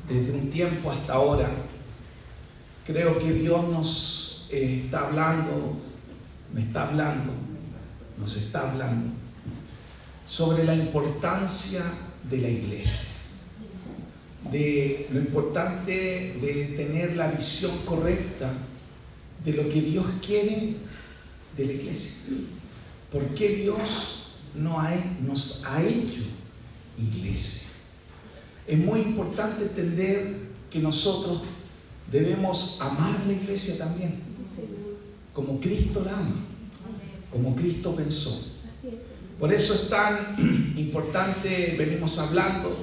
desde un tiempo hasta ahora, creo que Dios nos está hablando sobre la importancia de la iglesia, de lo importante de tener la visión correcta de lo que Dios quiere de la iglesia. ¿Por qué Dios nos ha hecho iglesia? Es muy importante entender que nosotros debemos amar la iglesia también, como Cristo la ama, como Cristo pensó. Por eso es tan importante, venimos hablando,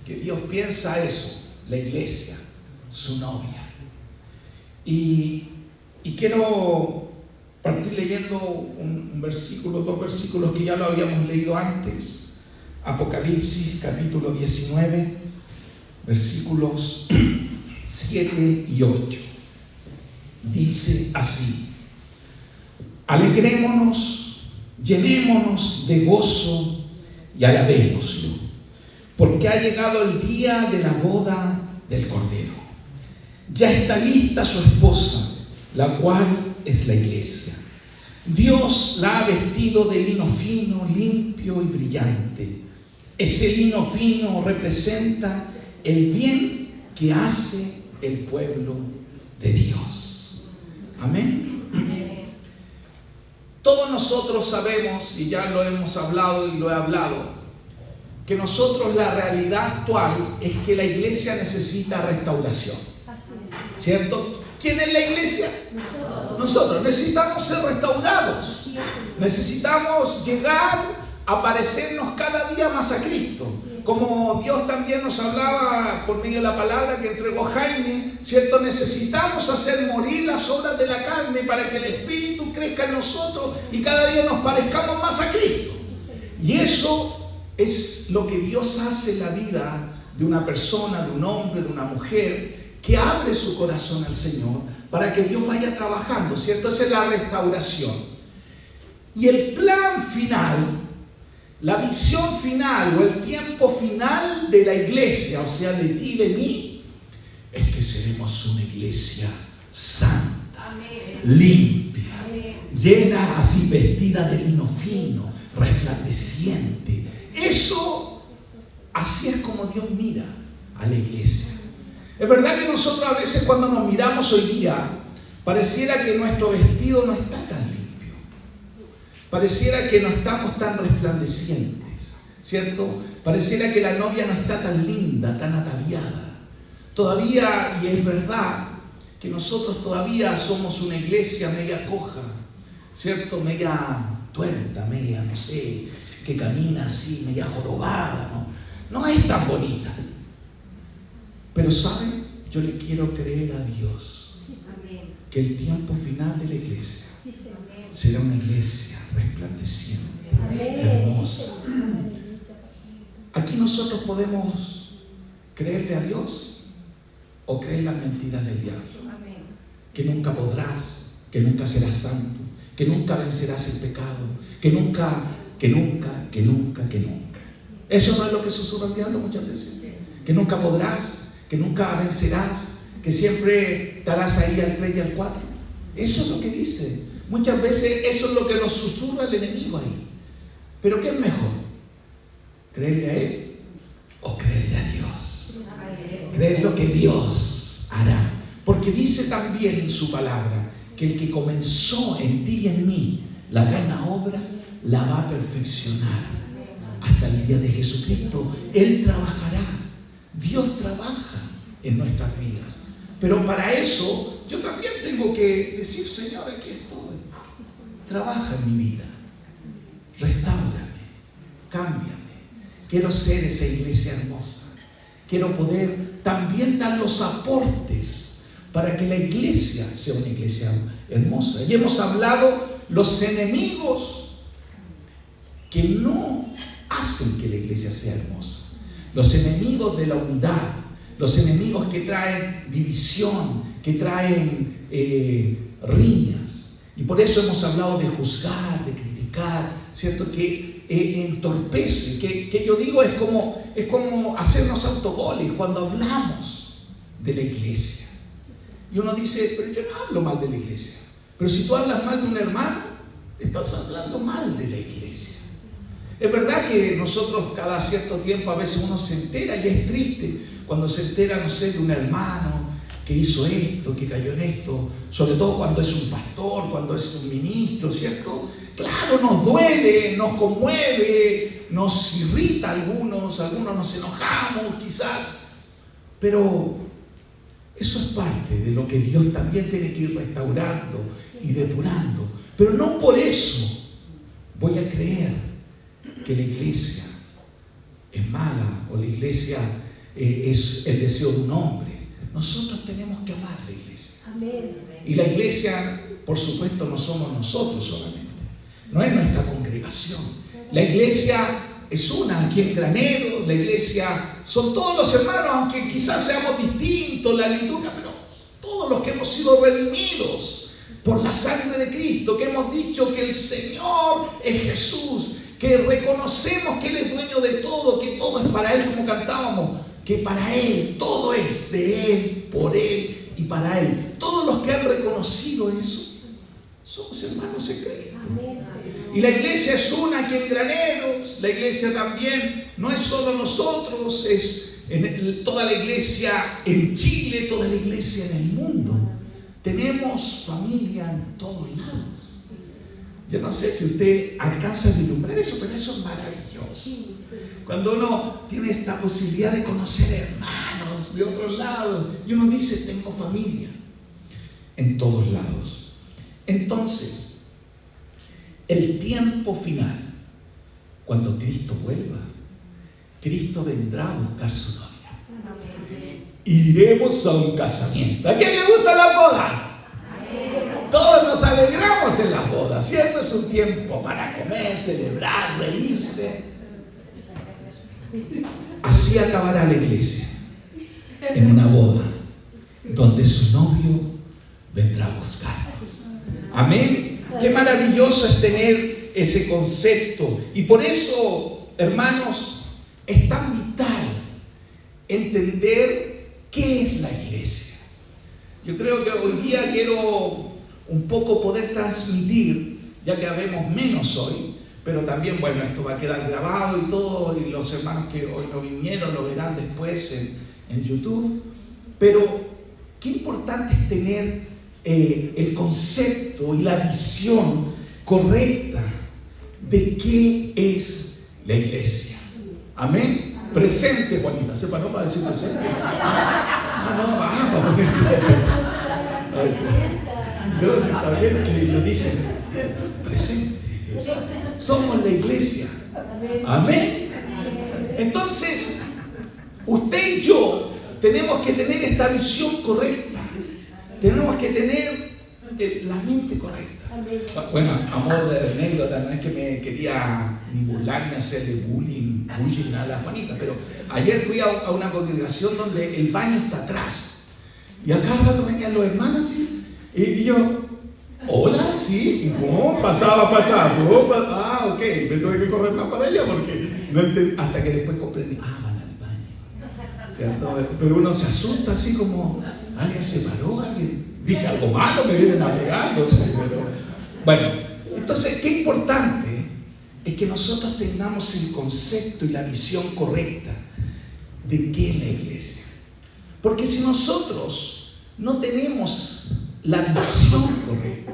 que Dios piensa eso, la iglesia, su novia. Y quiero partir leyendo un versículo, dos versículos que ya lo habíamos leído antes. Apocalipsis capítulo 19, versículos 7 y 8. Dice así: alegrémonos, llenémonos de gozo y alabémoslo, porque ha llegado el día de la boda del Cordero. Ya está lista su esposa, la cual es la iglesia. Dios la ha vestido de lino fino, limpio y brillante. Ese lino fino representa el bien que hace el pueblo de Dios. Amén. Todos nosotros sabemos, y ya lo hemos hablado y lo he hablado, que nosotros, la realidad actual es que la iglesia necesita restauración. ¿Cierto? ¿Quién es la iglesia? Nosotros necesitamos ser restaurados. Necesitamos llegar a parecernos cada día más a Cristo. Como Dios también nos hablaba por medio de la palabra que entregó Jaime, ¿cierto? Necesitamos hacer morir las obras de la carne para que el Espíritu crezca en nosotros y cada día nos parezcamos más a Cristo. Y eso es lo que Dios hace en la vida de una persona, de un hombre, de una mujer, que abre su corazón al Señor para que Dios vaya trabajando, ¿cierto? Esa es la restauración. Y el plan final, la visión final o el tiempo final de la iglesia, o sea, de ti y de mí, es que seremos una iglesia santa, amén, limpia, amén, llena, así vestida de lino fino, resplandeciente. Eso, así es como Dios mira a la iglesia. Es verdad que nosotros a veces cuando nos miramos hoy día, pareciera que nuestro vestido no está tan limpio. Pareciera que no estamos tan resplandecientes, ¿cierto? Pareciera que la novia no está tan linda, tan ataviada. Todavía, y es verdad, que nosotros todavía somos una iglesia media coja, ¿cierto? Media tuerta, media, no sé, que camina así, media jorobada, ¿no? No es tan bonita. Pero ¿saben? Yo le quiero creer a Dios que el tiempo final de la iglesia será una iglesia resplandeciente, hermosa. Aquí nosotros podemos creerle a Dios o creer las mentiras del diablo. Que nunca podrás, que nunca serás santo, que nunca vencerás el pecado, que nunca. Eso no es lo que susurra el diablo muchas veces. Que nunca podrás, que nunca vencerás, que siempre estarás ahí al 3 y al 4. Eso es lo que dice. Muchas veces eso es lo que nos susurra el enemigo ahí. Pero ¿qué es mejor? ¿Creerle a él o creerle a Dios? Creer lo que Dios hará. Porque dice también en su palabra que el que comenzó en ti y en mí la buena obra la va a perfeccionar hasta el día de Jesucristo. Él trabajará. Dios trabaja en nuestras vidas. Pero para eso yo también tengo que decir: Señor, aquí estoy. Trabaja en mi vida. Restáurame. Cámbiame. Quiero ser esa iglesia hermosa. Quiero poder también dar los aportes para que la iglesia sea una iglesia hermosa. Y hemos hablado los enemigos que no hacen que la iglesia sea hermosa. Los enemigos de la unidad, los enemigos que traen división, que traen riñas. Y por eso hemos hablado de juzgar, de criticar, ¿cierto? Que entorpece, que yo digo es como hacernos autogoles cuando hablamos de la iglesia. Y uno dice, pero yo no hablo mal de la iglesia. Pero si tú hablas mal de un hermano, estás hablando mal de la iglesia. Es verdad que nosotros cada cierto tiempo a veces uno se entera, y es triste cuando se entera, no sé, de un hermano que hizo esto, que cayó en esto, sobre todo cuando es un pastor, cuando es un ministro, ¿cierto? Claro, nos duele, nos conmueve, nos irrita a algunos nos enojamos quizás, pero eso es parte de lo que Dios también tiene que ir restaurando y depurando. Pero no por eso voy a creer que la iglesia es mala o la iglesia es el deseo de un hombre. Nosotros tenemos que amar la iglesia. Amén. Y la iglesia, por supuesto, no somos nosotros solamente. No es nuestra congregación. La iglesia es una aquí en Granero. La iglesia son todos los hermanos, aunque quizás seamos distintos, la liturgia, pero todos los que hemos sido redimidos por la sangre de Cristo, que hemos dicho que el Señor es Jesús, que reconocemos que Él es dueño de todo, que todo es para Él, como cantábamos, que para Él todo es de Él, por Él y para Él. Todos los que han reconocido eso somos hermanos en Cristo. Y la iglesia es una aquí en Graneros. La iglesia también no es solo nosotros, es toda la iglesia en Chile, toda la iglesia en el mundo. Tenemos familia en todos lados. Yo no sé si usted alcanza a vislumbrar eso, pero eso es maravilloso. Cuando uno tiene esta posibilidad de conocer hermanos de otros lados, y uno dice, tengo familia en todos lados. Entonces, el tiempo final, cuando Cristo vuelva, Cristo vendrá a buscar su novia. Iremos a un casamiento. ¿A quién le gustan las bodas? Todos nos alegramos en las bodas, ¿cierto? Es un tiempo para comer, celebrar, reírse. Así acabará la iglesia, en una boda, donde su novio vendrá a buscarnos. Amén. Qué maravilloso es tener ese concepto. Y por eso, hermanos, es tan vital entender qué es la iglesia. Yo creo que hoy día quiero un poco poder transmitir, ya que habemos menos hoy, pero también, bueno, esto va a quedar grabado y todo, y los hermanos que hoy no vinieron lo verán después en YouTube. Pero qué importante es tener el concepto y la visión correcta de qué es la iglesia. Amén. Presente, Juanita. Sepa, no para decir presente. No, para ponerse yo si está bien que yo dije presente. Somos la iglesia. Amén. Entonces, usted y yo tenemos que tener esta visión correcta. Tenemos que tener la mente correcta. Bueno, a modo de anécdota, no es que me quería ni burlar ni hacerle bullying a la Juanita, pero ayer fui a una congregación donde el baño está atrás. Y a cada rato venían los hermanos y yo, hola, sí, y ¿cómo? Pasaba para atrás. Ok, me tuve que correr más para allá porque no entendí, hasta que después comprendí, van al baño. ¿Cierto? Pero uno se asusta así como, ¿alguien se paró? ¿Alguien? Dije algo malo, me vienen a pegar, no sé. Pero... Bueno, entonces, qué importante es que nosotros tengamos el concepto y la visión correcta de qué es la iglesia. Porque si nosotros no tenemos la visión correcta,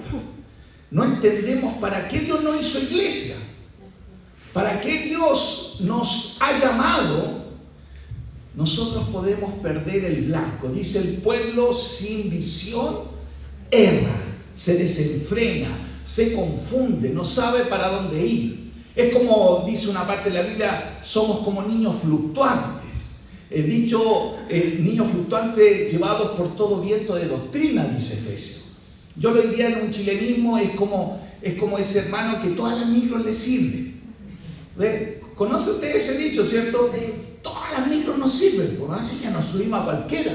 no entendemos para qué Dios nos hizo iglesia, para qué Dios nos ha llamado, nosotros podemos perder el blanco. Dice, el pueblo sin visión erra, se desenfrena, se confunde, no sabe para dónde ir. Es como dice una parte de la Biblia, somos como niños fluctuantes. Dicho, niños fluctuantes llevados por todo viento de doctrina, dice Efesios. Yo lo diría en un chilenismo, es como ese hermano que todas las micros le sirven. ¿Conoce usted ese dicho, cierto? Sí. Todas las micros nos sirven, pues así que nos subimos a cualquiera.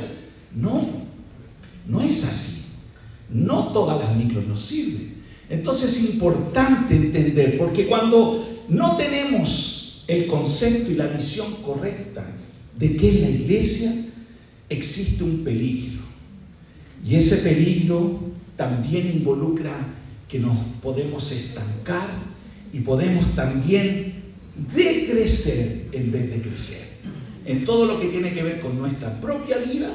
No es así. No todas las micros nos sirven. Entonces es importante entender, porque cuando no tenemos el concepto y la visión correcta de que en la iglesia existe un peligro. Y ese peligro también involucra que nos podemos estancar y podemos también decrecer en vez de crecer, en todo lo que tiene que ver con nuestra propia vida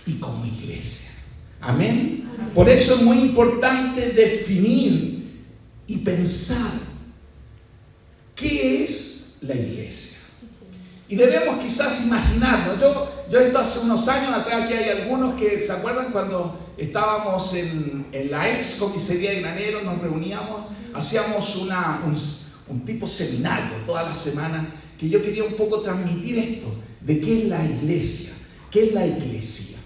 y como iglesia. Amén. Por eso es muy importante definir y pensar qué es la iglesia. Y debemos quizás imaginarnos. Yo esto hace unos años atrás, aquí hay algunos que se acuerdan cuando estábamos en la ex comisaría de Graneros, nos reuníamos, hacíamos un tipo seminario toda la semana, que yo quería un poco transmitir esto, de qué es la iglesia, qué es la iglesia.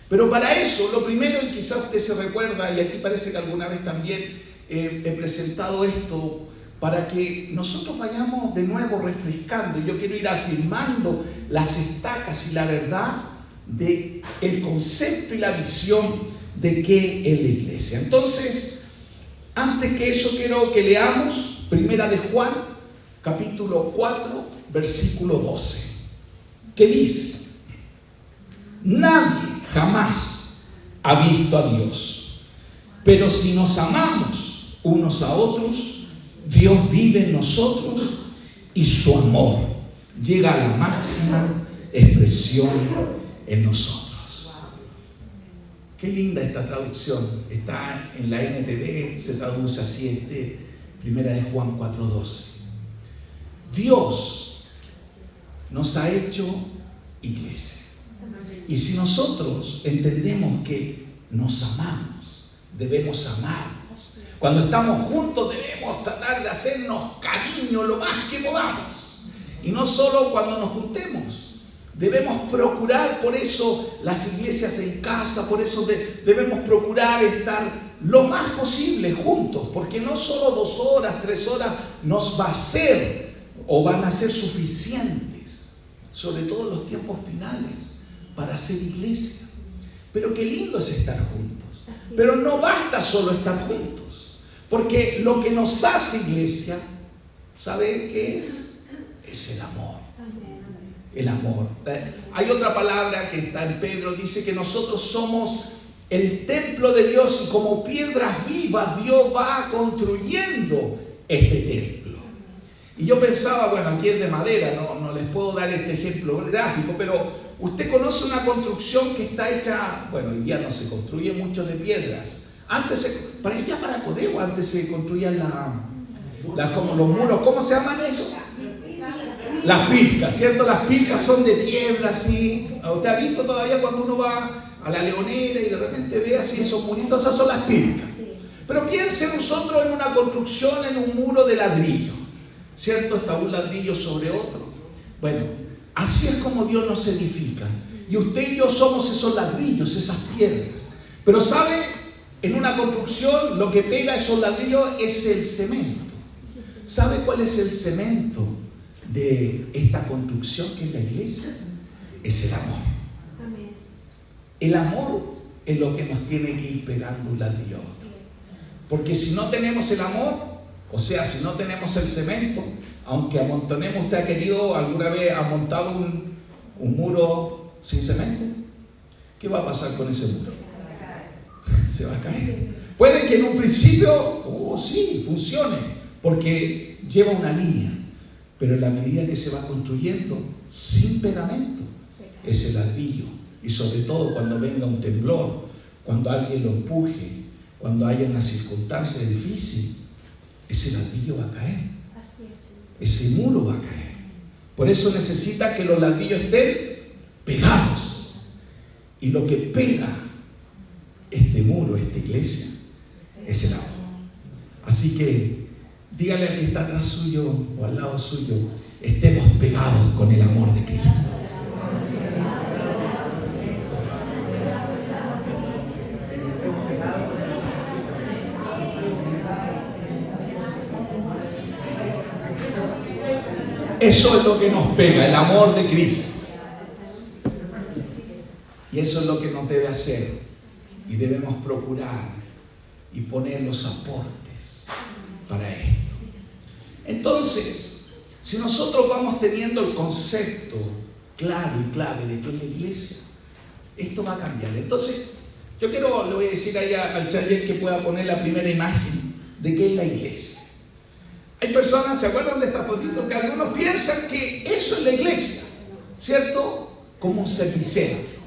Pero para eso, lo primero, y quizás usted se recuerda, y aquí parece que alguna vez también he presentado esto, para que nosotros vayamos de nuevo refrescando. Yo quiero ir afirmando las estacas y la verdad del concepto y la visión de qué es la iglesia. Entonces, antes que eso, quiero que leamos Primera de Juan, capítulo 4, versículo 12, que dice: nadie jamás ha visto a Dios, pero si nos amamos unos a otros, Dios vive en nosotros y su amor llega a la máxima expresión en nosotros. Qué linda esta traducción. Está en la NTV, se traduce así, Primera de Juan 4:12. Dios nos ha hecho iglesia. Y si nosotros entendemos que nos amamos, debemos amarnos. Cuando estamos juntos debemos tratar de hacernos cariño lo más que podamos. Y no solo cuando nos juntemos. Debemos procurar, por eso las iglesias en casa, por eso debemos procurar estar lo más posible juntos. Porque no solo 2 horas, 3 horas nos va a ser o van a ser suficientes, sobre todo en los tiempos finales, para hacer iglesia. Pero qué lindo es estar juntos. Pero no basta solo estar juntos. Porque lo que nos hace iglesia, ¿sabe qué es? Es el amor. El amor. Hay otra palabra que está en Pedro, dice que nosotros somos el templo de Dios y como piedras vivas Dios va construyendo este templo. Y yo pensaba, bueno, aquí es de madera, no les puedo dar este ejemplo gráfico, pero usted conoce una construcción que está hecha, bueno, hoy día no se construye mucho de piedras. Antes, para Codego, antes se construían como los muros, ¿cómo se llaman eso? Las pilcas, ¿cierto? Las pilcas son de piedra, así. ¿Usted ha visto todavía cuando uno va a la Leonera y de repente ve así esos muritos? Esas son las pilcas. Pero piensen nosotros en una construcción, en un muro de ladrillo, ¿cierto? Está un ladrillo sobre otro. Bueno, así es como Dios nos edifica. Y usted y yo somos esos ladrillos, esas piedras. Pero ¿sabe? En una construcción lo que pega esos ladrillos es el cemento. ¿Sabe cuál es el cemento de esta construcción que es la iglesia? Es el amor. El amor es lo que nos tiene que ir pegando un ladrillo a otro. Porque si no tenemos el amor, o sea, si no tenemos el cemento, aunque amontonemos, ¿usted ha querido alguna vez montado un muro sin cemento? ¿Qué va a pasar con ese muro? Se va a caer. Puede que en un principio, sí, funcione, porque lleva una línea, pero en la medida que se va construyendo sin pegamento, ese ladrillo, y sobre todo cuando venga un temblor, cuando alguien lo empuje, cuando haya una circunstancia difícil, ese ladrillo va a caer, ese muro va a caer. Por eso necesita que los ladrillos estén pegados, y lo que pega este muro, esta iglesia, es el amor. Así que dígale al que está atrás suyo o al lado suyo, estemos pegados con el amor de Cristo. Eso es lo que nos pega, el amor de Cristo. Y eso es lo que nos debe hacer. Y debemos procurar y poner los aportes para esto. Entonces, si nosotros vamos teniendo el concepto claro y clave de qué es la iglesia, esto va a cambiar. Entonces, le voy a decir ahí al Chayel que pueda poner la primera imagen de qué es la iglesia. Hay personas, ¿se acuerdan de esta fotito? Que algunos piensan que eso es la iglesia, ¿cierto? Como un servicentro.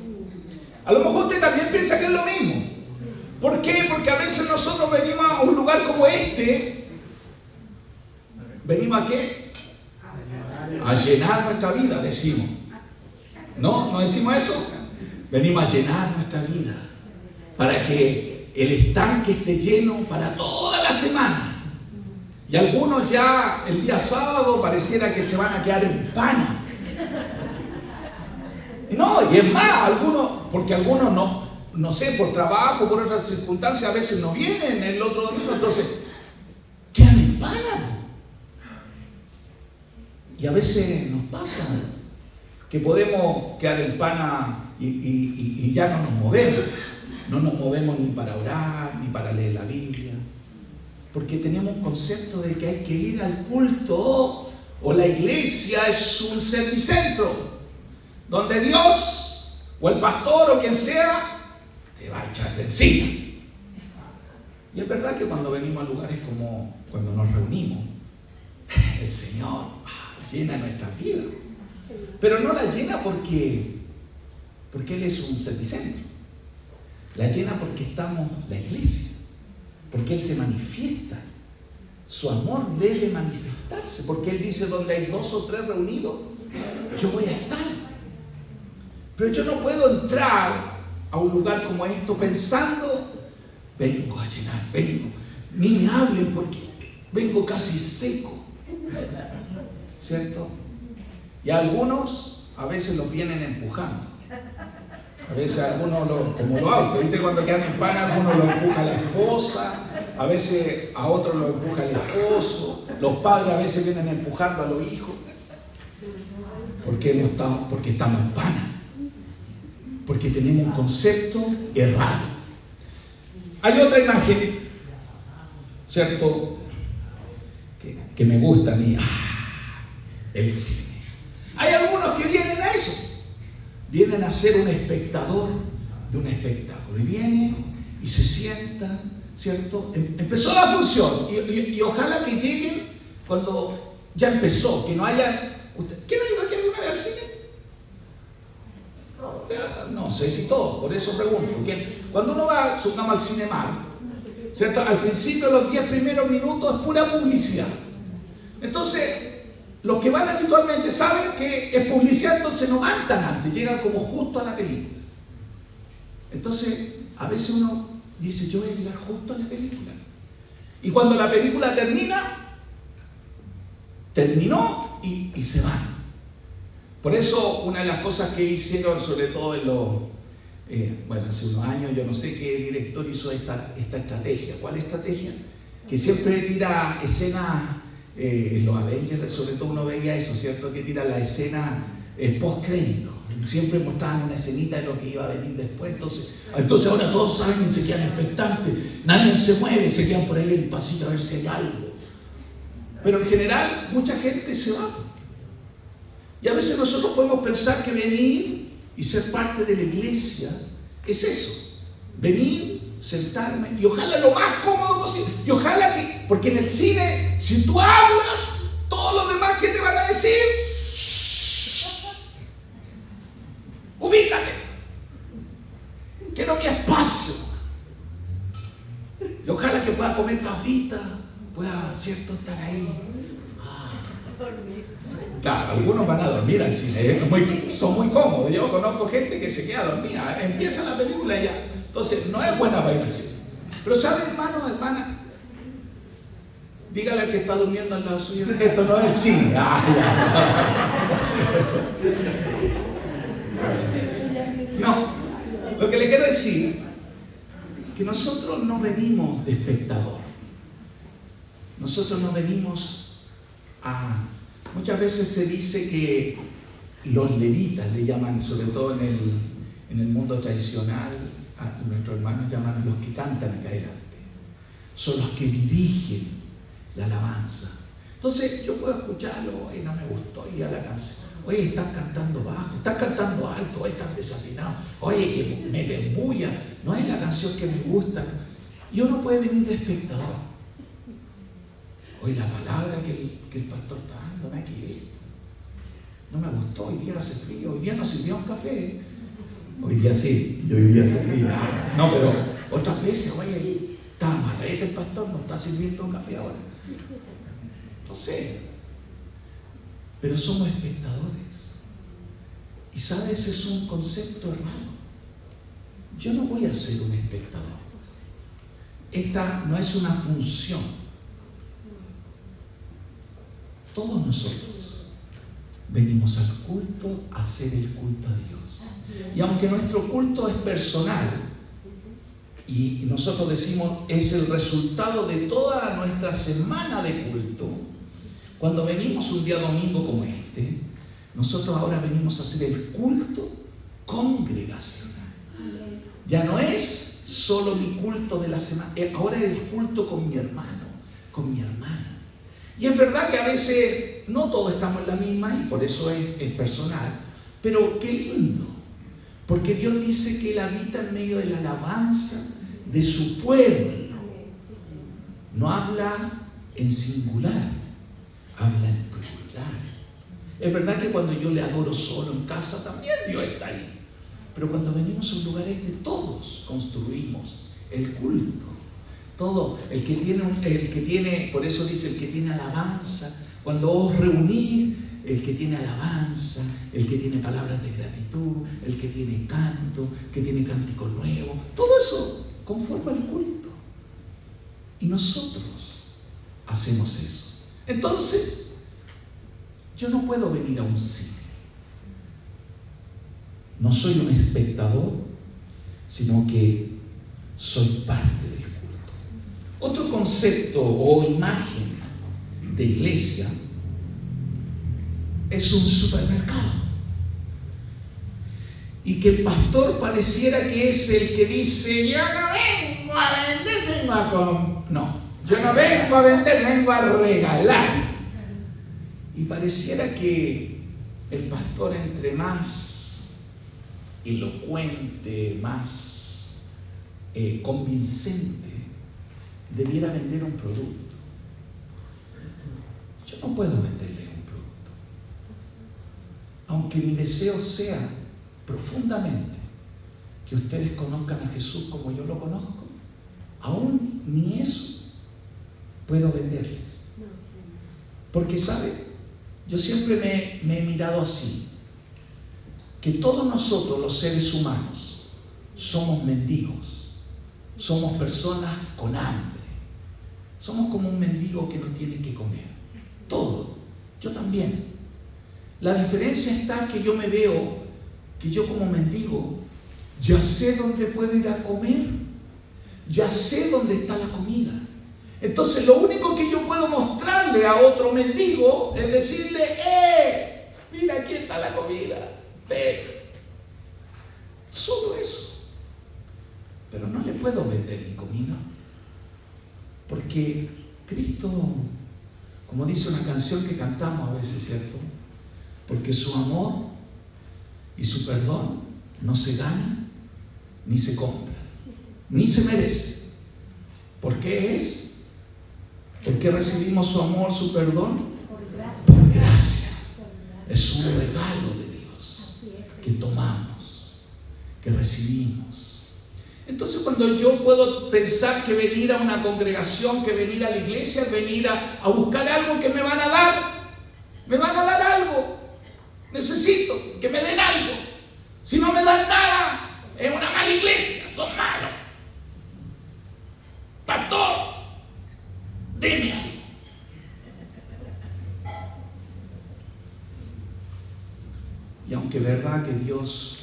A lo mejor usted también piensa que es lo mismo. ¿Por qué? Porque a veces nosotros venimos a un lugar como este. ¿Venimos a qué? A llenar nuestra vida, decimos. ¿No? ¿No decimos eso? Venimos a llenar nuestra vida para que el estanque esté lleno para toda la semana. Y algunos ya el día sábado pareciera que se van a quedar en pana. No, y es más, porque algunos no sé, por trabajo, por otras circunstancias, a veces no vienen el otro domingo, entonces quedan en pana. Y a veces nos pasa que podemos quedar en pana y ya no nos movemos. No nos movemos ni para orar, ni para leer la Biblia. Porque tenemos un concepto de que hay que ir al culto, o la iglesia es un servicentro, donde Dios, o el pastor, o quien sea, te va a echar de encima. Y es verdad que cuando venimos a lugares como cuando nos reunimos, el Señor llena nuestras vidas. Pero no la llena porque Él es un servicentro. La llena porque estamos la iglesia. Porque Él se manifiesta. Su amor debe manifestarse. Porque Él dice, donde hay 2 o 3 reunidos, yo voy a estar. Pero yo no puedo entrar a un lugar como esto pensando, vengo a llenar, ni me hablen porque vengo casi seco. ¿Cierto? Y a algunos a veces los vienen empujando. A veces algunos, como los autos, ¿viste? Cuando quedan en pana, algunos los empuja la esposa, a veces a otros los empuja el esposo, los padres a veces vienen empujando a los hijos. Porque estamos en pana. Porque tenemos un concepto errado. Hay otra imagen, ¿cierto? Que me gusta a mí. El cine. Hay algunos que vienen a eso. Vienen a ser un espectador de un espectáculo. Y vienen y se sientan, ¿cierto? Empezó la función. Y ojalá que lleguen cuando ya empezó. Que no haya... ¿Quién ha ido aquí alguna vez al cine? No sé si todos, por eso pregunto. Cuando uno va, supongamos, al Cinemark, ¿cierto? Al principio, los 10 primeros minutos es pura publicidad. Entonces, los que van habitualmente saben que es publicidad, entonces no van tan antes, llegan como justo a la película. Entonces, a veces uno dice, yo voy a llegar justo a la película. Y cuando la película terminó y se van. Por eso, una de las cosas que hicieron, sobre todo hace unos años, yo no sé qué director hizo esta estrategia. ¿Cuál estrategia? Que siempre tira escenas, los Avengers, sobre todo uno veía eso, ¿cierto? Que tira la escena post-crédito. Siempre mostraban una escenita de lo que iba a venir después. Entonces ahora todos saben y se quedan expectantes. Nadie se mueve, se quedan por ahí en el pasillo a ver si hay algo. Pero en general, mucha gente se va. Y a veces nosotros podemos pensar que venir y ser parte de la iglesia es eso. Venir, sentarme, y ojalá lo más cómodo posible. Y ojalá que, porque en el cine, si tú hablas, todos los demás que te van a decir, ubícate. Quiero mi espacio. Y ojalá que pueda comer cabrita, pueda, ¿cierto?, estar ahí. Claro, algunos van a dormir al cine, son muy cómodos. Yo conozco gente que se queda dormida, empieza la película y ya. Entonces, no es buena para ir al cine. Pero ¿sabe, hermano, hermana? Dígale al que está durmiendo al lado suyo, esto no es el cine. No, lo que le quiero decir es que nosotros no venimos de espectador. Nosotros no venimos a... Muchas veces se dice que los levitas, le llaman, sobre todo en el mundo tradicional, a nuestros hermanos llaman a los que cantan acá adelante. Son los que dirigen la alabanza. Entonces yo puedo escucharlo y no me gustó y a la canción. Oye, están cantando bajo, están cantando alto, oye, están desafinados, oye, que meten bulla. No es la canción que me gusta. Y uno puede venir de espectador. Oye, la palabra que el pastor está dando, aquí no me gustó, hoy día hace frío, hoy día no sirvió un café. Hoy día sí, y hoy día hace frío. No, pero otras veces, oye, está amarrete el pastor, no está sirviendo un café ahora. No sé, pero somos espectadores. Y sabes, es un concepto errado. Yo no voy a ser un espectador. Esta no es una función. Todos nosotros venimos al culto a hacer el culto a Dios. Y aunque nuestro culto es personal, y nosotros decimos es el resultado de toda nuestra semana de culto, cuando venimos un día domingo como este, nosotros ahora venimos a hacer el culto congregacional. Ya no es solo mi culto de la semana, ahora es el culto con mi hermano, con mi hermana. Y es verdad que a veces no todos estamos en la misma y por eso es personal, pero qué lindo, porque Dios dice que Él habita en medio de la alabanza de su pueblo. No habla en singular, habla en plural. Es verdad que cuando yo le adoro solo en casa, también Dios está ahí. Pero cuando venimos a un lugar todos construimos el culto. Todo, el que tiene, por eso dice el que tiene alabanza, cuando os reunís, el que tiene alabanza, el que tiene palabras de gratitud, el que tiene canto, que tiene cántico nuevo, todo eso conforma el culto. Y nosotros hacemos eso. Entonces, yo no puedo venir a un cine. No soy un espectador, sino que soy parte del culto. Otro concepto o imagen de iglesia es un supermercado. Y que el pastor pareciera que es el que dice, yo no vengo a vender, vengo a comprar. No, yo no vengo a vender, vengo a regalar. Y pareciera que el pastor, entre más elocuente, más convincente, debiera vender un producto. Yo no puedo venderle un producto. Aunque mi deseo sea profundamente que ustedes conozcan a Jesús como yo lo conozco, aún ni eso puedo venderles. Porque, ¿sabe? Yo siempre me he mirado así, que todos nosotros los seres humanos somos mendigos, somos personas con hambre, somos como un mendigo que no tiene que comer, todo, yo también. La diferencia está que yo me veo, que yo como mendigo, ya sé dónde puedo ir a comer, ya sé dónde está la comida. Entonces lo único que yo puedo mostrarle a otro mendigo es decirle, mira, aquí está la comida, ven. Solo eso. Pero no le puedo vender mi comida. Porque Cristo, como dice una canción que cantamos a veces, ¿cierto? Porque su amor y su perdón no se gana, ni se compra, ni se merece. ¿Por qué es? ¿Por qué recibimos su amor, su perdón? Por gracia. Es un regalo de Dios que tomamos, que recibimos. Entonces, cuando yo puedo pensar que venir a una congregación, que venir a la iglesia, venir a buscar algo que me van a dar algo. Necesito que me den algo. Si no me dan nada, es una mala iglesia, son malos. Pastor, deme algo. Y aunque es verdad que Dios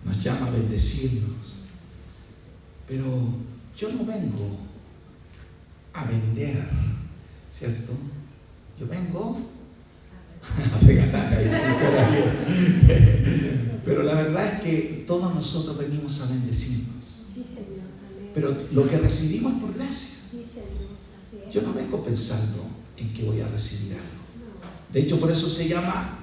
nos llama a bendecirnos, pero yo no vengo a vender, ¿cierto? Yo vengo a regalar, pero la verdad es que todos nosotros venimos a bendecirnos. Pero lo que recibimos es por gracia. Yo no vengo pensando en que voy a recibir algo. De hecho, por eso se llama,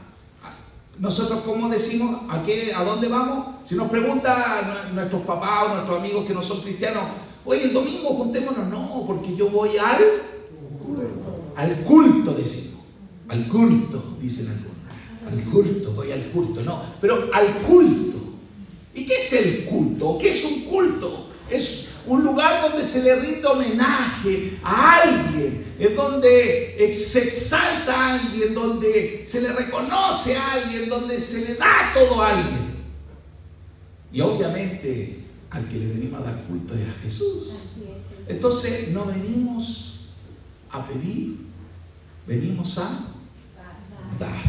nosotros, ¿cómo decimos? ¿A dónde vamos? Si nos preguntan nuestros papás o nuestros amigos que no son cristianos, oye, el domingo juntémonos. No, porque yo voy al culto, decimos. Al culto, dicen algunos. Al culto, voy al culto. No, pero al culto. ¿Y qué es el culto? ¿Qué es un culto? Es un lugar donde se le rinde homenaje a alguien, es donde se exalta a alguien, donde se le reconoce a alguien, donde se le da todo a alguien. Y obviamente al que le venimos a dar culto es a Jesús. Entonces no venimos a pedir, venimos a dar.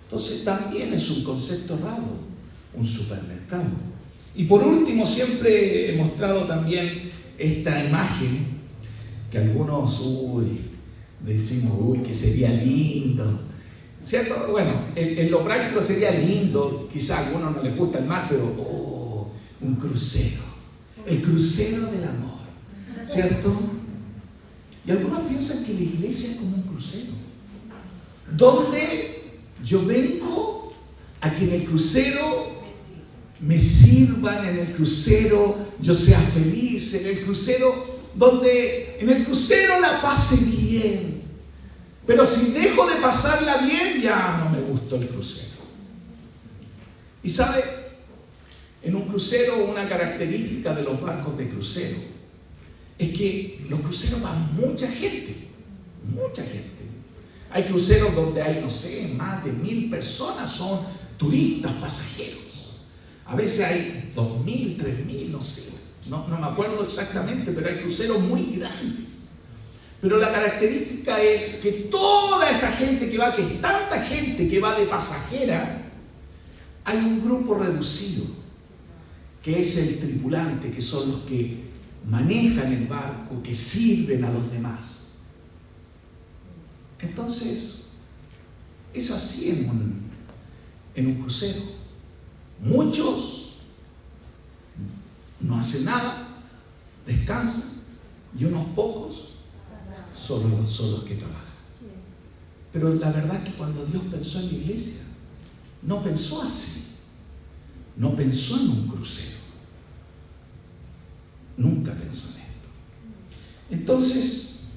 Entonces también es un concepto raro, un supermercado. Y por último, siempre he mostrado también esta imagen que algunos, decimos, que sería lindo, ¿cierto? Bueno, en lo práctico sería lindo, quizá a algunos no les gusta el mar, pero, un crucero, el crucero del amor, ¿cierto? Y algunos piensan que la iglesia es como un crucero, donde yo vengo a que en el crucero me sirvan, en el crucero yo sea feliz, en el crucero la pase bien. Pero si dejo de pasarla bien, ya no me gustó el crucero. Y sabe, en un crucero una característica de los barcos de crucero es que los cruceros van mucha gente, mucha gente. Hay cruceros donde hay, no sé, más de 1000 personas son turistas, pasajeros. A veces hay 2000, 3000, no sé, no me acuerdo exactamente, pero hay cruceros muy grandes. Pero la característica es que toda esa gente que va, que es tanta gente que va de pasajera, hay un grupo reducido, que es el tripulante, que son los que manejan el barco, que sirven a los demás. Entonces, es así en un crucero. Muchos no hacen nada, descansan, y unos pocos son los que trabajan. Pero la verdad es que cuando Dios pensó en la iglesia, no pensó así, no pensó en un crucero, nunca pensó en esto. Entonces,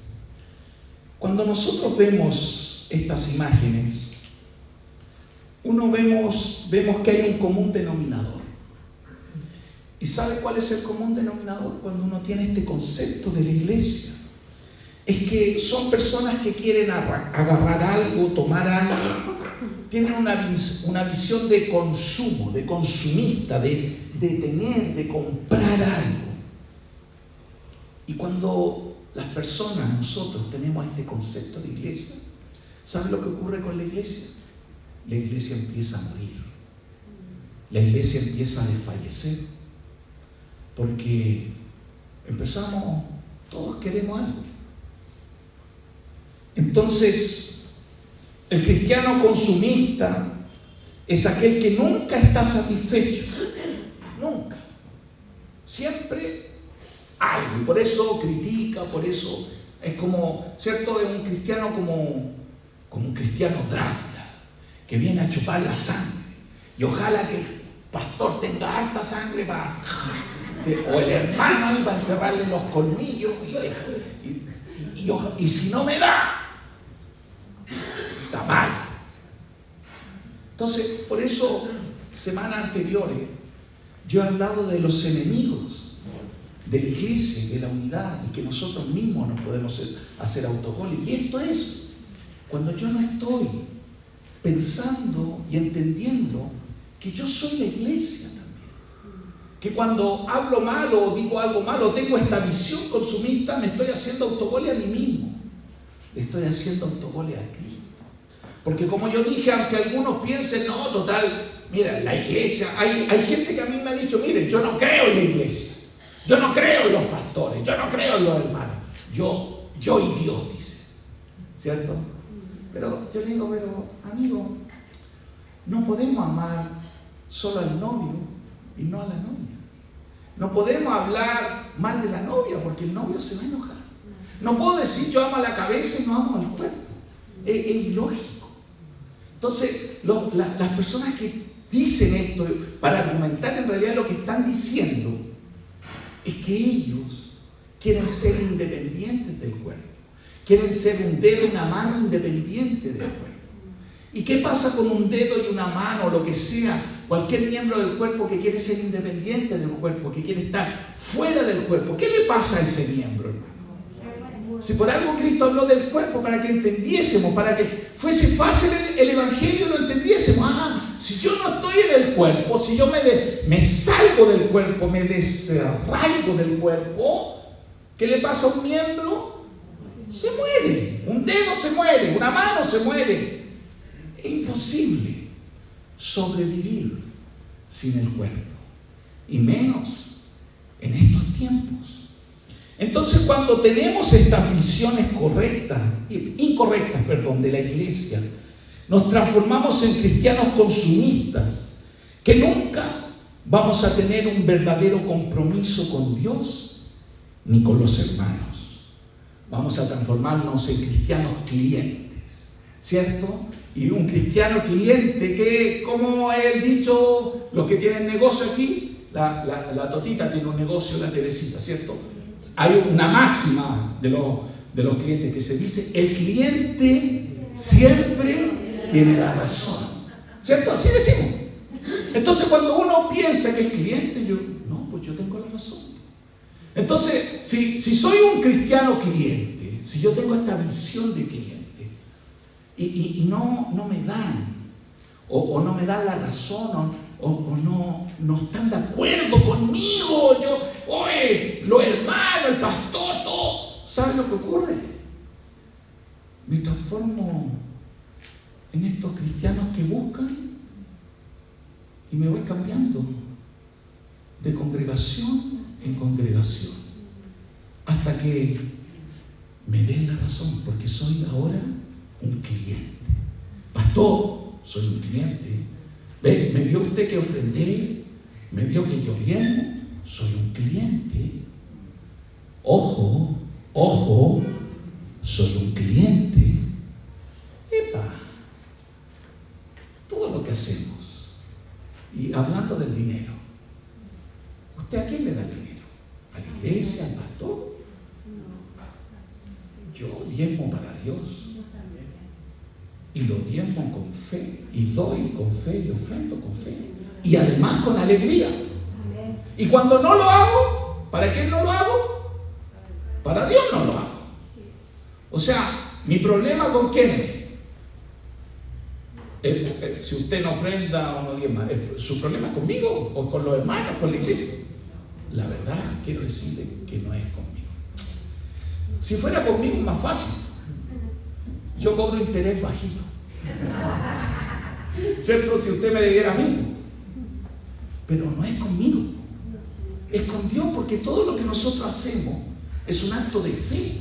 cuando nosotros vemos estas imágenes, vemos que hay un común denominador. ¿Y sabe cuál es el común denominador cuando uno tiene este concepto de la iglesia? Es que son personas que quieren agarrar algo, tomar algo, tienen una visión de consumo, de consumista, de tener, de comprar algo. Y cuando las personas, nosotros tenemos este concepto de iglesia, ¿sabe lo que ocurre con la iglesia? La iglesia empieza a morir, la iglesia empieza a desfallecer, porque todos queremos algo. Entonces, el cristiano consumista es aquel que nunca está satisfecho, nunca, siempre algo, y por eso critica, por eso es como, ¿cierto? Es un cristiano como un cristiano Drácula, que viene a chupar la sangre, y ojalá que el pastor tenga harta sangre o el hermano iba a enterrarle los colmillos, y si no me da, está mal. Entonces, por eso, semanas anteriores, yo he hablado de los enemigos de la iglesia, de la unidad, y que nosotros mismos nos podemos hacer autogoles. Y esto es cuando yo no estoy pensando y entendiendo que yo soy la iglesia también. Que cuando hablo mal o digo algo malo, tengo esta visión consumista, me estoy haciendo autogole a mí mismo. Le estoy haciendo autogole a Cristo. Porque como yo dije, aunque algunos piensen, no, total, mira, la iglesia, hay gente que a mí me ha dicho, miren, yo no creo en la iglesia, yo no creo en los pastores, yo no creo en los hermanos, yo y Dios, dice, ¿cierto? Pero yo le digo, amigo, no podemos amar solo al novio y no a la novia. No podemos hablar mal de la novia porque el novio se va a enojar. No puedo decir yo amo a la cabeza y no amo al cuerpo. Es ilógico. Entonces, las personas que dicen esto para argumentar, en realidad lo que están diciendo es que ellos quieren ser independientes del cuerpo. Quieren ser un dedo y una mano independiente del cuerpo. ¿Y qué pasa con un dedo y una mano, o lo que sea, cualquier miembro del cuerpo que quiere ser independiente del cuerpo, que quiere estar fuera del cuerpo? ¿Qué le pasa a ese miembro, hermano? Si por algo Cristo habló del cuerpo, para que entendiésemos, para que fuese fácil el Evangelio y lo entendiésemos. Si yo no estoy en el cuerpo, si yo me salgo del cuerpo, me desarraigo del cuerpo, ¿qué le pasa a un miembro? Se muere. Un dedo se muere, una mano se muere. Es imposible sobrevivir sin el cuerpo, y menos en estos tiempos. Entonces, cuando tenemos estas visiones incorrectas de la iglesia, nos transformamos en cristianos consumistas, que nunca vamos a tener un verdadero compromiso con Dios ni con los hermanos. Vamos a transformarnos en cristianos clientes, ¿cierto? Y un cristiano cliente que, como el dicho, los que tienen negocio aquí, la Totita tiene un negocio, la Teresita, ¿cierto? Hay una máxima de los clientes que se dice: el cliente siempre tiene la razón, ¿cierto? Así decimos. Entonces, cuando uno piensa que es cliente, pues yo tengo la razón. Entonces, si soy un cristiano cliente, si yo tengo esta visión de cliente, y no me dan, o no me dan la razón, o no están de acuerdo conmigo, los hermanos, el pastor, todo, ¿saben lo que ocurre? Me transformo en estos cristianos que buscan, y me voy cambiando de congregación en congregación, hasta que me den la razón, porque soy ahora un cliente. Pastor, soy un cliente. ¿Ve? ¿Me vio usted que ofrendé? ¿Me vio que yo diezmo? Soy un cliente. Ojo, soy un cliente. ¡Epa! Todo lo que hacemos. Y hablando del dinero, ¿usted a quién le da el dinero? ¿A la iglesia? ¿Al pastor? Yo diezmo para Dios. Y lo diezmo con fe, y doy con fe, y ofrendo con fe, y además con alegría. Y cuando no lo hago, ¿para quién no lo hago? Para Dios no lo hago. O sea, mi problema ¿con quién es? Si usted no ofrenda o no diezma, ¿su problema es conmigo o con los hermanos, con la iglesia? La verdad, quiero decirle que no es conmigo. Si fuera conmigo es más fácil. Yo cobro interés bajito, ¿cierto? Si usted me debiera a mí. Pero no es conmigo, es con Dios, porque todo lo que nosotros hacemos es un acto de fe.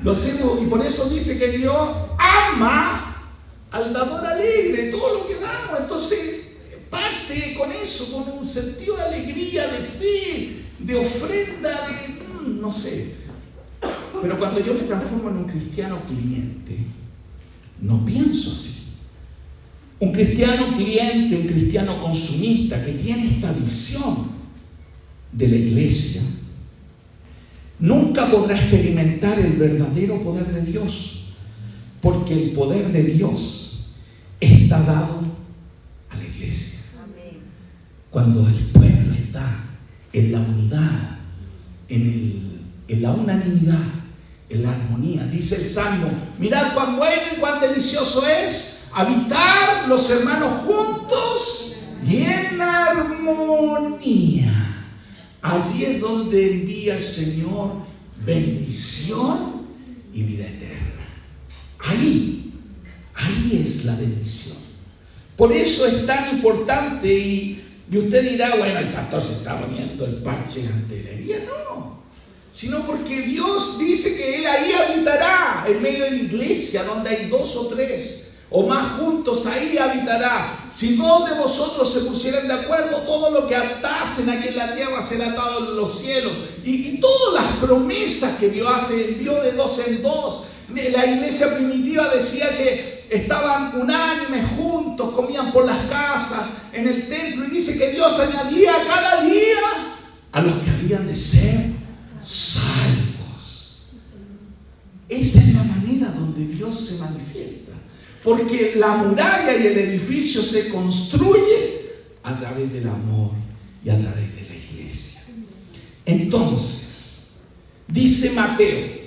Lo hacemos, y por eso dice que Dios ama al dador alegre, todo lo que damos. Entonces, parte con eso, con un sentido de alegría, de fe, de ofrenda, no sé. Pero cuando yo me transformo en un cristiano cliente, no pienso así. Un cristiano cliente, un cristiano consumista que tiene esta visión de la iglesia, nunca podrá experimentar el verdadero poder de Dios, porque el poder de Dios está dado a la iglesia. Cuando el pueblo está en la unidad, en la unanimidad, en la armonía. Dice el Salmo: mirad cuán bueno y cuán delicioso es habitar los hermanos juntos y en armonía. Allí es donde envía el Señor bendición y vida eterna. Ahí es la bendición. Por eso es tan importante, y usted dirá: bueno, el pastor se está poniendo el parche ante la herida. No, sino porque Dios dice que Él ahí habitará, en medio de la iglesia, donde hay 2 o 3 o más juntos, ahí habitará. Si 2 de vosotros se pusieran de acuerdo, todo lo que atás hacen aquí en la tierra será atado en los cielos. Y todas las promesas que Dios hace, envió de dos en dos. La iglesia primitiva decía que estaban unánimes juntos, comían por las casas, en el templo, y dice que Dios añadía cada día a los que habían de ser salvos. Esa es la manera donde Dios se manifiesta, porque la muralla y el edificio se construye a través del amor y a través de la iglesia. Entonces, dice Mateo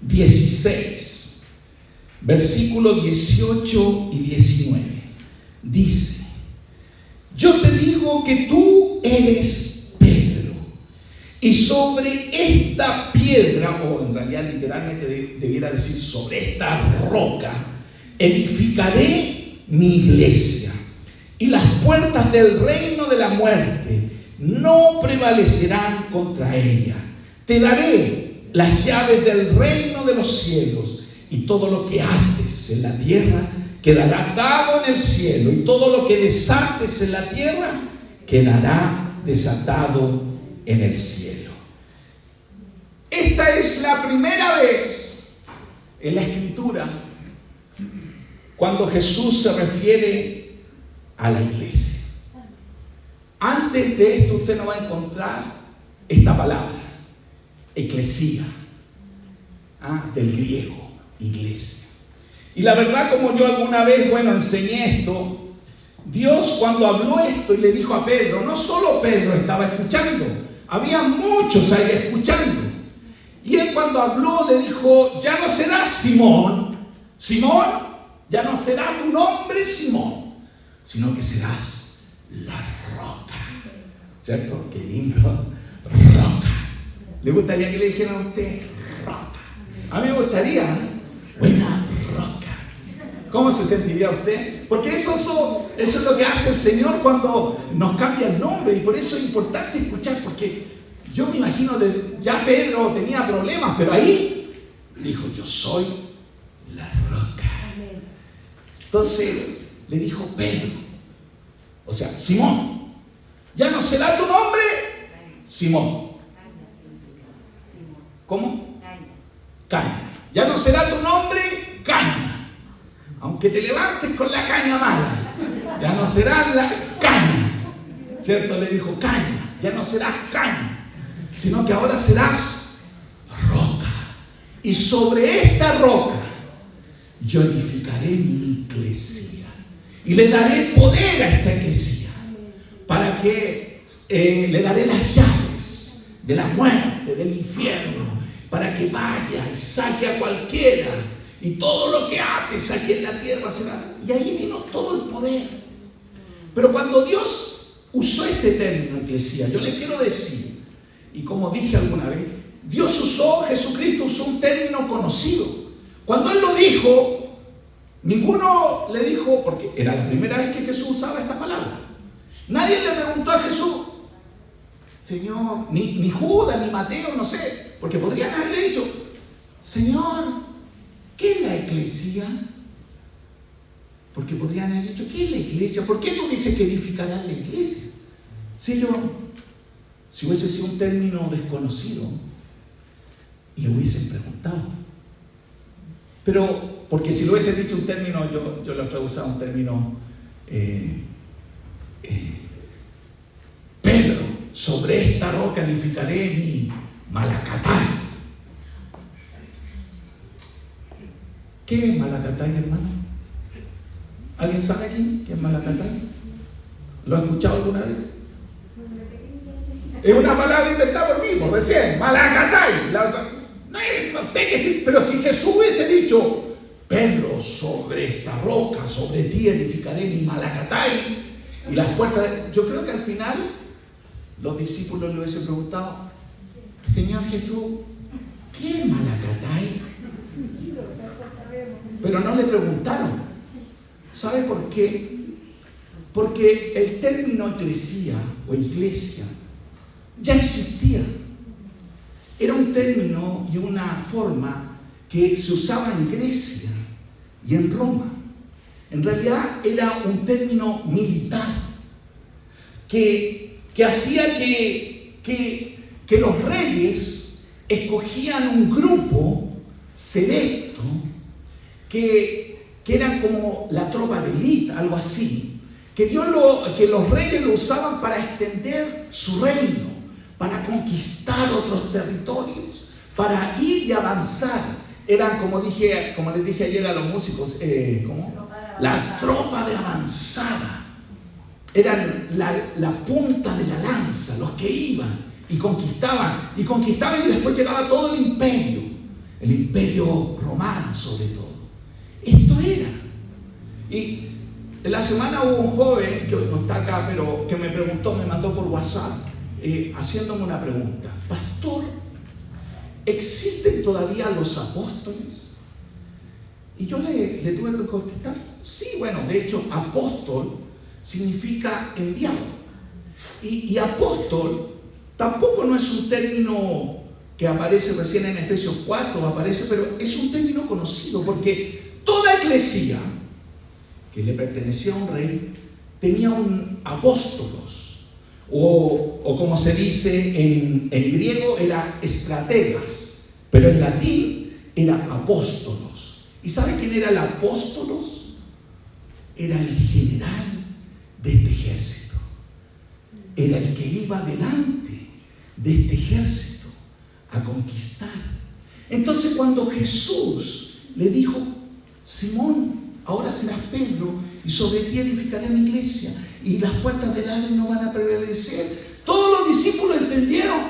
16, versículos 18 y 19, dice: yo te digo que tú eres Pedro, y sobre esta piedra, o en realidad literalmente debiera decir sobre esta roca, edificaré mi iglesia, y las puertas del reino de la muerte no prevalecerán contra ella. Te daré las llaves del reino de los cielos, y todo lo que ates en la tierra quedará atado en el cielo, y todo lo que desates en la tierra quedará desatado en el cielo. Esta es la primera vez en la Escritura cuando Jesús se refiere a la iglesia. Antes de esto usted no va a encontrar esta palabra, eclesía, del griego, iglesia. Y la verdad, como yo alguna vez, enseñé esto, Dios cuando habló esto y le dijo a Pedro, no solo Pedro estaba escuchando, había muchos ahí escuchando. Y él cuando habló le dijo, ya no serás Simón, ya no será tu nombre Simón, sino que serás la roca. ¿Cierto? Qué lindo, roca. ¿Le gustaría que le dijeran a usted roca? A mí me gustaría, buena roca. ¿Cómo se sentiría usted? Porque eso es lo que hace el Señor cuando nos cambia el nombre, y por eso es importante escuchar, porque yo me imagino, ya Pedro tenía problemas, pero ahí dijo, yo soy la roca. Entonces le dijo Pedro, o sea, Simón, ya no será tu nombre Simón. ¿Cómo? Caña. Ya no será tu nombre Caña. Aunque te levantes con la caña mala, ya no será la caña. ¿Cierto? Le dijo caña. Ya no serás caña, sino que ahora serás roca. Y sobre esta roca yo edificaré mi iglesia. Y le daré poder a esta iglesia para que le daré las llaves de la muerte, del infierno, para que vaya y saque a cualquiera, y todo lo que ates aquí en la tierra será. Y ahí vino todo el poder. Pero cuando Dios usó este término, iglesia, yo le quiero decir, y como dije alguna vez, Jesucristo usó un término conocido. Cuando Él lo dijo, ninguno le dijo, porque era la primera vez que Jesús usaba esta palabra. Nadie le preguntó a Jesús, Señor, ni Judas, ni Mateo, no sé, porque podrían haberle dicho, Señor, ¿qué es la iglesia? Porque podrían haber dicho, ¿qué es la iglesia? ¿Por qué no dice que edificarán la iglesia? Si hubiese sido un término desconocido, le hubiesen preguntado. Pero, porque si lo hubiese dicho un término, yo lo he usado un término, Pedro, sobre esta roca edificaré mi Malacatay. ¿Qué es Malacatay, hermano? ¿Alguien sabe aquí qué es Malacatay? ¿Lo ha escuchado alguna vez? Es una palabra inventada por mí, por recién. Malacatay. No sé qué decir, pero si Jesús hubiese dicho, Pedro, sobre esta roca, sobre ti edificaré mi Malacatay, y las puertas, yo creo que al final los discípulos le hubiesen preguntado, Señor Jesús, ¿qué es Malacatay? Pero no le preguntaron. ¿Sabe por qué? Porque el término eclesía o iglesia ya existía. Era un término y una forma que se usaba en Grecia y en Roma. En realidad era un término militar que que hacía que los reyes escogían un grupo selecto que eran como la tropa de élite, algo así, que los reyes lo usaban para extender su reino, para conquistar otros territorios, para ir y avanzar. Eran, como les dije ayer a los músicos, la tropa de avanzada. Eran la punta de la lanza, los que iban y conquistaban y después llegaba todo el imperio romano sobre todo. Esto era. Y en la semana hubo un joven, que no está acá, pero que me mandó por WhatsApp, haciéndome una pregunta. Pastor, ¿existen todavía los apóstoles? Y yo le tuve que contestar, sí, bueno, de hecho, apóstol significa enviado. Y apóstol tampoco no es un término que aparece recién en Efesios 4, pero es un término conocido, porque toda eclesía que le pertenecía a un rey tenía un apóstolos, o como se dice en griego, era estrategas, pero en latín era apóstolos. ¿Y sabe quién era el apóstolos? Era el general de este ejército. Era el que iba delante de este ejército a conquistar. Entonces, cuando Jesús le dijo: Simón, ahora serás Pedro, y sobre ti edificaré mi iglesia, y las puertas del Hades no van a prevalecer, todos los discípulos entendieron.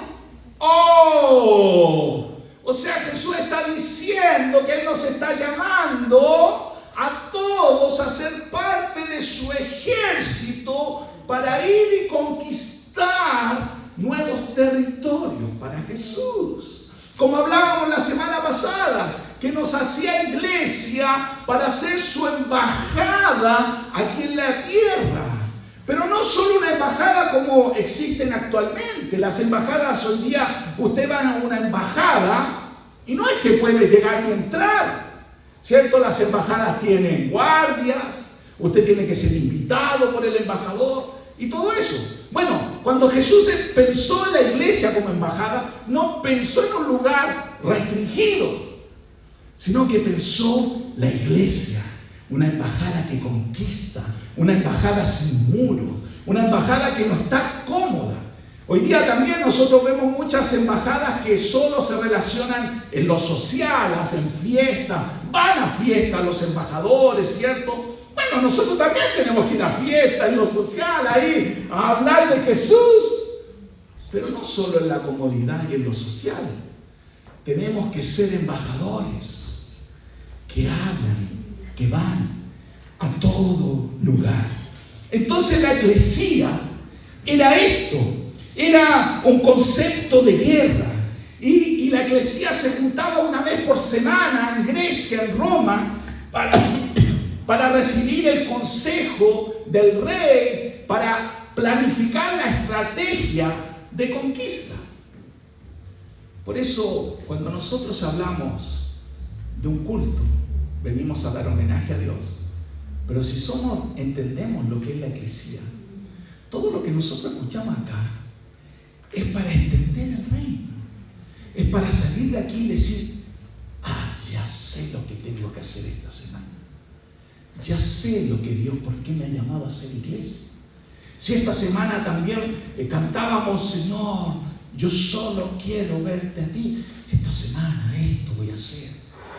¡Oh! O sea, Jesús está diciendo que Él nos está llamando a todos a ser parte de su ejército para ir y conquistar nuevos territorios para Jesús. Como hablábamos la semana pasada, que nos hacía iglesia para ser su embajada aquí en la tierra. Pero no solo una embajada como existen actualmente. Las embajadas hoy día, usted va a una embajada y no es que puede llegar y entrar, ¿cierto? Las embajadas tienen guardias, usted tiene que ser invitado por el embajador y todo eso. Bueno, cuando Jesús pensó en la iglesia como embajada, no pensó en un lugar restringido, sino que pensó la iglesia, una embajada que conquista, una embajada sin muros, una embajada que no está cómoda. Hoy día también nosotros vemos muchas embajadas que solo se relacionan en lo social, hacen fiestas, van a fiestas los embajadores, ¿cierto? Bueno, nosotros también tenemos que ir a fiestas, en lo social, ahí, a hablar de Jesús. Pero no solo en la comodidad y en lo social. Tenemos que ser embajadores que hablan, que van a todo lugar. Entonces la eclesía era esto, era un concepto de guerra. Y la eclesía se juntaba una vez por semana en Grecia, en Roma, para recibir el consejo del rey, para planificar la estrategia de conquista. Por eso, cuando nosotros hablamos de un culto, venimos a dar homenaje a Dios. Pero si entendemos lo que es la eclesía, todo lo que nosotros escuchamos acá es para extender el reino. Es para salir de aquí y decir: ya sé lo que tengo que hacer esta semana. Ya sé lo que Dios, por qué me ha llamado a ser iglesia. Si esta semana también cantábamos: Señor, yo solo quiero verte a ti. Esta semana esto voy a hacer.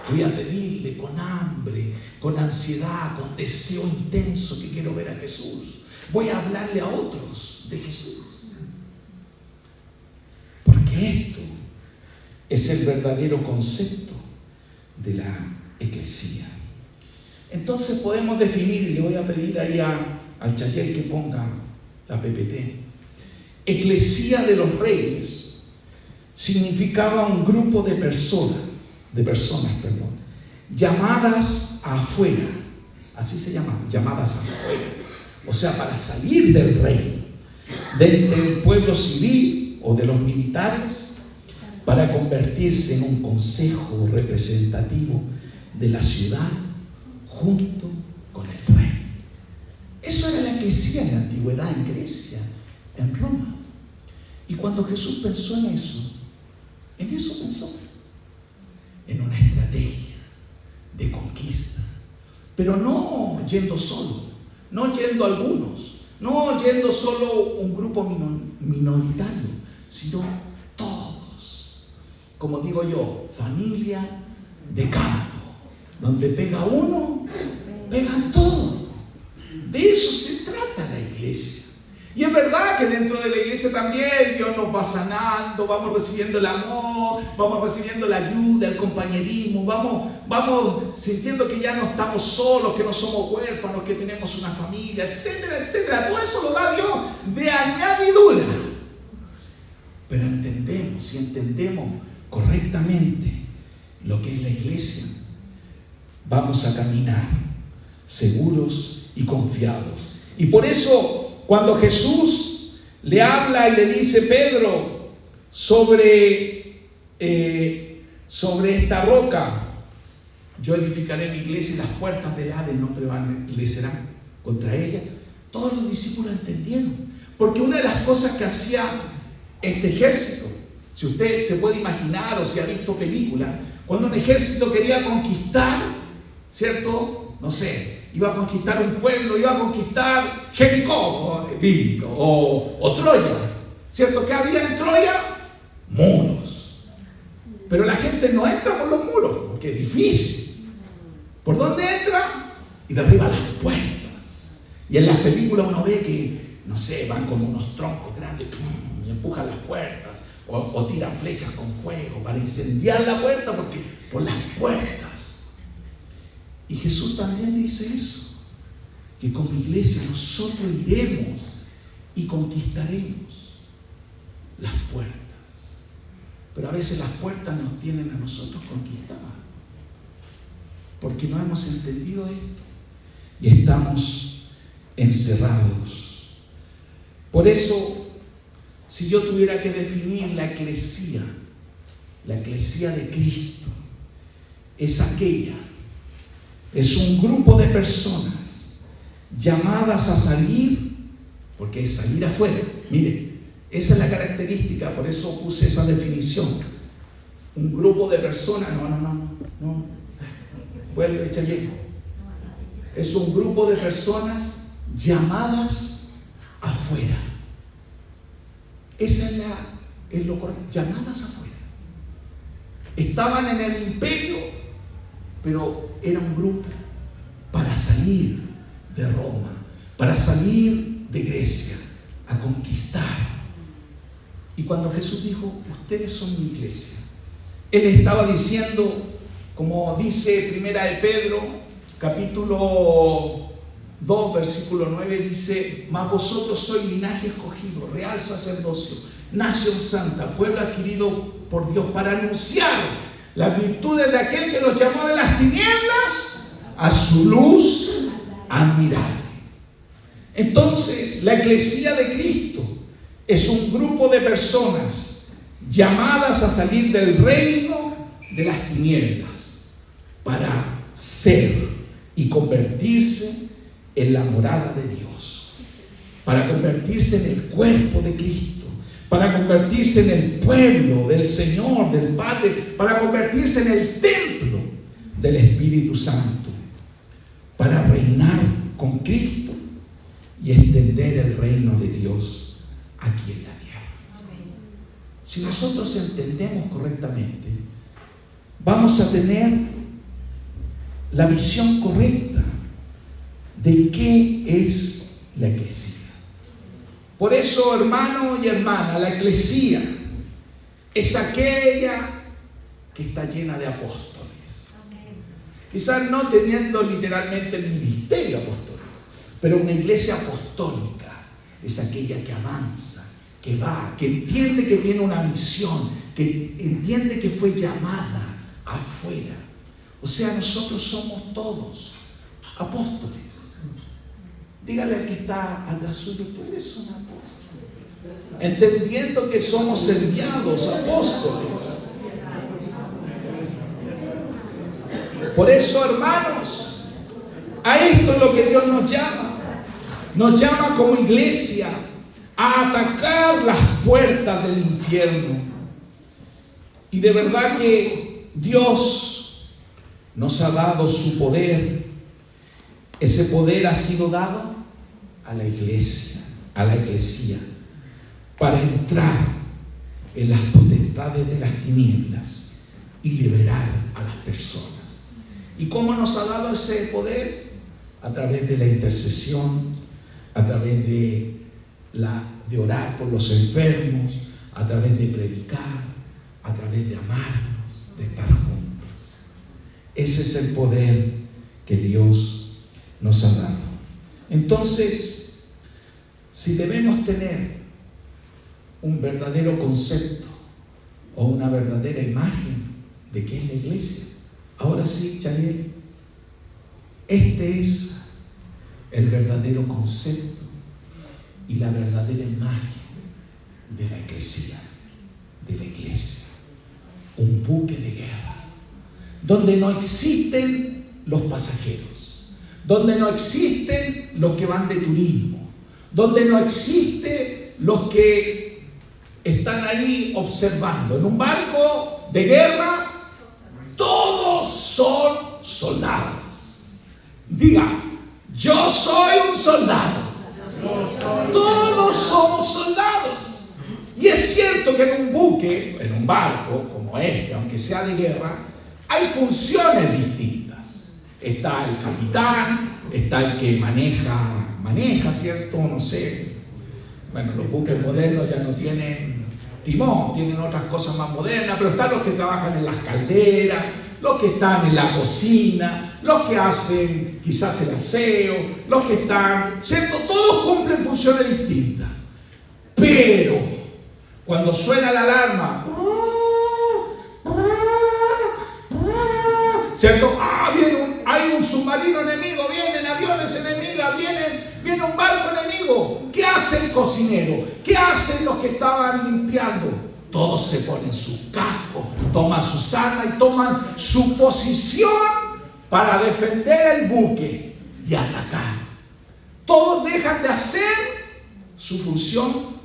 Voy a pedirle con hambre, con ansiedad, con deseo intenso que quiero ver a Jesús. Voy a hablarle a otros de Jesús. Porque esto es el verdadero concepto de la eclesía. Entonces podemos definir, y le voy a pedir ahí al Chayel que ponga la PPT. Eclesía de los reyes significaba un grupo de personas, llamadas afuera, así se llamaban, llamadas afuera, o sea, para salir del reino, del pueblo civil o de los militares, para convertirse en un consejo representativo de la ciudad junto con el rey. Eso era la eclesía en la antigüedad, en Grecia, en Roma. Y cuando Jesús pensó en eso pensó, en una estrategia de conquista, pero no yendo solo, no yendo algunos, no yendo solo un grupo minoritario, sino todos. Como digo yo, familia de campo, donde pega uno, pegan todos. De eso se trata la iglesia. Y es verdad que dentro de la iglesia también Dios nos va sanando, vamos recibiendo el amor, vamos recibiendo la ayuda, el compañerismo, vamos sintiendo que ya no estamos solos, que no somos huérfanos, que tenemos una familia, etcétera, etcétera. Todo eso lo da Dios de añadidura. Pero si entendemos correctamente lo que es la iglesia, vamos a caminar seguros y confiados. Y por eso, cuando Jesús le habla y le dice, Pedro, sobre esta roca, yo edificaré mi iglesia y las puertas del Hades no prevalecerán contra ella, todos los discípulos entendieron. Porque una de las cosas que hacía este ejército, si usted se puede imaginar o si ha visto películas, cuando un ejército quería conquistar, ¿cierto? No sé, iba a conquistar un pueblo, iba a conquistar Jericó, bíblico, o Troya, ¿cierto? ¿Qué había en Troya? Muros. Pero la gente no entra por los muros, porque es difícil. ¿Por dónde entra? Y derriba las puertas. Y en las películas uno ve que, no sé, van con unos troncos grandes, ¡pum!, y empujan las puertas, o tiran flechas con fuego para incendiar la puerta, porque por las puertas. Y Jesús también dice eso, que como iglesia nosotros iremos y conquistaremos las puertas. Pero a veces las puertas nos tienen a nosotros conquistadas, porque no hemos entendido esto y estamos encerrados. Por eso, si yo tuviera que definir la eclesía de Cristo, es un grupo de personas llamadas a salir, porque es salir afuera. Mire, esa es la característica, por eso puse esa definición. Un grupo de personas, no. Vuelve, echa lleno. Es un grupo de personas llamadas afuera. Esa es lo correcto, llamadas afuera. Estaban en el imperio, pero era un grupo para salir de Roma, para salir de Grecia, a conquistar. Y cuando Jesús dijo, ustedes son mi iglesia, Él estaba diciendo, como dice Primera de Pedro, capítulo 2, versículo 9, dice, mas vosotros sois linaje escogido, real sacerdocio, nación santa, pueblo adquirido por Dios, para anunciar las virtudes de aquel que nos llamó de las tinieblas a su luz admirable. Entonces, la eclesía de Cristo es un grupo de personas llamadas a salir del reino de las tinieblas para ser y convertirse en la morada de Dios, para convertirse en el cuerpo de Cristo, para convertirse en el pueblo del Señor, del Padre, para convertirse en el templo del Espíritu Santo, para reinar con Cristo y extender el reino de Dios aquí en la tierra. Si nosotros entendemos correctamente, vamos a tener la visión correcta de qué es la eclesía. Por eso, hermano y hermana, la eclesía es aquella que está llena de apóstoles. Quizás no teniendo literalmente el ministerio apostólico, pero una iglesia apostólica es aquella que avanza, que va, que entiende que tiene una misión, que entiende que fue llamada afuera. O sea, nosotros somos todos apóstoles. Dígale al que está atrás suyo, tú eres un apóstol. Entendiendo que somos enviados apóstoles. Por eso, hermanos, a esto es lo que Dios nos llama. Nos llama como iglesia a atacar las puertas del infierno. Y de verdad que Dios nos ha dado su poder. Ese poder ha sido dado a la iglesia, para entrar en las potestades de las tinieblas y liberar a las personas. ¿Y cómo nos ha dado ese poder? A través de la intercesión, a través de orar por los enfermos, a través de predicar, a través de amarnos, de estar juntos. Ese es el poder que Dios nos ha dado. Entonces, si debemos tener un verdadero concepto o una verdadera imagen de qué es la iglesia, ahora sí, Chayel, este es el verdadero concepto y la verdadera imagen de la iglesia. Un buque de guerra, donde no existen los pasajeros, donde no existen los que van de turismo, donde no existen los que están ahí observando. En un barco de guerra, todos son soldados. Diga, yo soy un soldado. Todos somos soldados. Y es cierto que en un buque, en un barco como este, aunque sea de guerra, hay funciones distintas. Está el capitán, está el que maneja, ¿cierto? No sé. Bueno, los buques modernos ya no tienen timón, tienen otras cosas más modernas, pero están los que trabajan en las calderas, los que están en la cocina, los que hacen quizás el aseo, los que están, ¿cierto? Todos cumplen funciones distintas. Pero cuando suena la alarma, ¿cierto? Hay un submarino enemigo, vienen aviones enemigas, viene un barco enemigo. ¿Qué hace el cocinero? ¿Qué hacen los que estaban limpiando? Todos se ponen sus cascos, toman sus armas y toman su posición para defender el buque y atacar. Todos dejan de hacer su función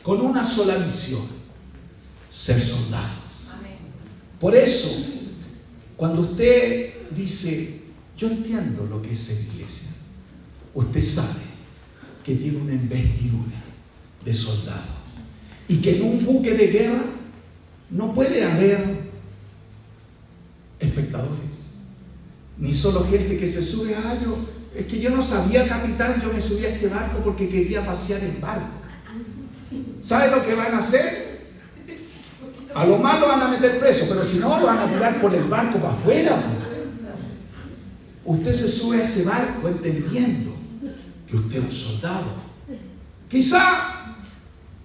con una sola misión: ser soldados. Por eso, cuando usted dice, yo entiendo lo que es ser iglesia, usted sabe que tiene una investidura de soldados y que en un buque de guerra no puede haber espectadores, ni solo gente que se sube a algo. Es que yo no sabía, capitán, yo me subí a este barco porque quería pasear el barco. ¿Sabe lo que van a hacer? A lo más lo van a meter preso, pero si no, lo van a tirar por el barco para afuera. Usted se sube a ese barco entendiendo que usted es un soldado. Quizá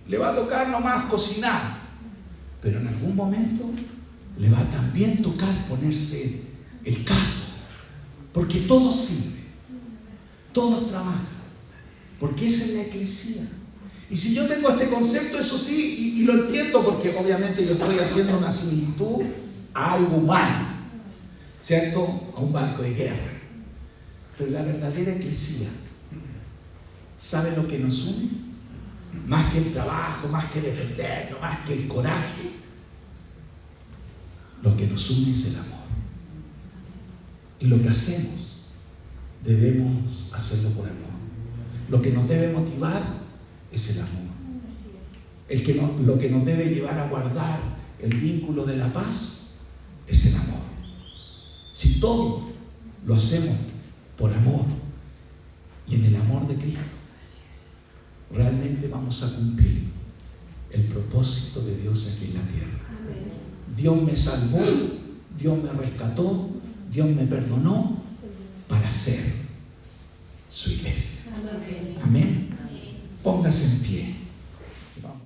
le va a tocar nomás cocinar, pero en algún momento le va a también tocar ponerse el casco, porque todos sirven, todos trabajan, porque esa es la iglesia. Y si yo tengo este concepto, eso sí, y lo entiendo, porque obviamente yo estoy haciendo una similitud a algo humano, ¿cierto? A un barco de guerra. Pero la verdadera iglesia, ¿sabe lo que nos une? Más que el trabajo, más que defenderlo, más que el coraje, lo que nos une es el amor. Y lo que hacemos, debemos hacerlo por amor. Lo que nos debe motivar es el amor. Lo que nos debe llevar a guardar el vínculo de la paz es el amor. Si todo lo hacemos por amor y en el amor de Cristo, realmente vamos a cumplir el propósito de Dios aquí en la tierra. Dios me salvó, Dios me rescató, Dios me perdonó para ser su iglesia. Amén. Póngase en pie.